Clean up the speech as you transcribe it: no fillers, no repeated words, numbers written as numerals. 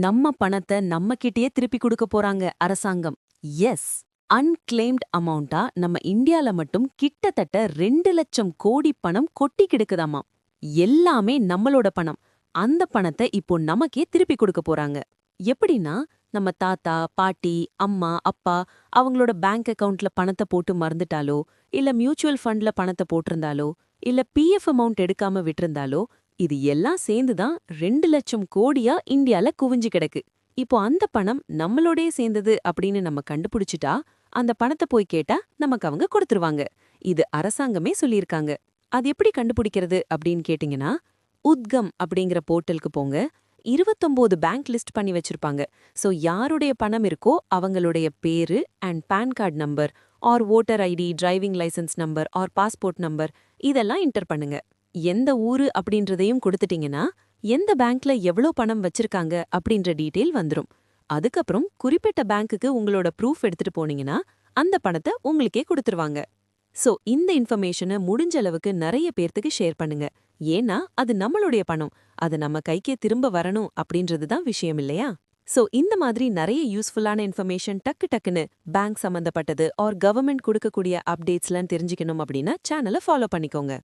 நம்ம பணத்தை நம்ம கிட்டயே திருப்பி கொடுக்க போறாங்க அரசாங்கம். எஸ், அன்கிளைம்ட் அமௌண்டா நம்ம இந்தியால மட்டும் கிட்டத்தட்ட 2 லட்சம் கோடி பணம் கொட்டி கிடக்குதாமா. எல்லாமே நம்மளோட பணம். அந்த பணத்தை இப்போ நமக்கே திருப்பி கொடுக்க போறாங்க. எப்படின்னா, நம்ம தாத்தா பாட்டி அம்மா அப்பா அவங்களோட பேங்க் அக்கவுண்ட்ல பணத்தை போட்டு மறந்துட்டாலோ, இல்ல மியூச்சுவல் ஃபண்ட்ல பணத்தை போட்டிருந்தாலோ, இல்ல பிஎஃப் அமௌண்ட் எடுக்காம விட்டிருந்தாலோ, இது எல்லாம் சேர்ந்துதான் 2 லட்சம் கோடியா இந்தியால குவிஞ்சு கிடக்கு. இப்போ அந்த பணம் நம்மளோடயே சேர்ந்தது அப்படின்னு நம்ம கண்டுபிடிச்சிட்டா, அந்த பணத்தை போய் கேட்டா நமக்கு அவங்க கொடுத்துருவாங்க. இது அரசாங்கமே சொல்லியிருக்காங்க. அது எப்படி கண்டுபிடிக்கிறது அப்படின்னு கேட்டிங்கன்னா, உத்கம் அப்படிங்கிற போர்ட்டலுக்கு போங்க. 29 பேங்க் லிஸ்ட் பண்ணி வச்சிருப்பாங்க. சோ யாருடைய பணம் இருக்கோ அவங்களுடைய பேரு and PAN card number or voter ID, driving licence number or passport number இதெல்லாம் என்டர் பண்ணுங்க. எந்த ஊரு அப்படின்றதையும் கொடுத்துட்டீங்கன்னா, எந்த பேங்க்ல எவ்வளோ பணம் வச்சிருக்காங்க அப்படின்ற டீட்டெயில் வந்துரும். அதுக்கப்புறம் குறிப்பிட்ட பேங்க்குக்கு உங்களோட ப்ரூஃப் எடுத்துட்டு போனீங்கன்னா, அந்த பணத்தை உங்களுக்கே கொடுத்துருவாங்க. சோ இந்த இன்ஃபர்மேஷனை முடிஞ்ச அளவுக்கு நிறைய பேர்த்துக்கு ஷேர் பண்ணுங்க. ஏன்னா அது நம்மளுடைய பணம். அது நம்ம கைக்கே திரும்ப வரணும் அப்படின்றது தான் விஷயம் இல்லையா? சோ இந்த மாதிரி நிறைய யூஸ்ஃபுல்லான இன்ஃபர்மேஷன் டக்கு டக்குன்னு பேங்க் சம்பந்தப்பட்டது ஆர் கவர்மெண்ட் கொடுக்கக்கூடிய அப்டேட்ஸ்லாம் தெரிஞ்சுக்கணும் அப்படின்னா சேனலை ஃபாலோ பண்ணிக்கோங்க.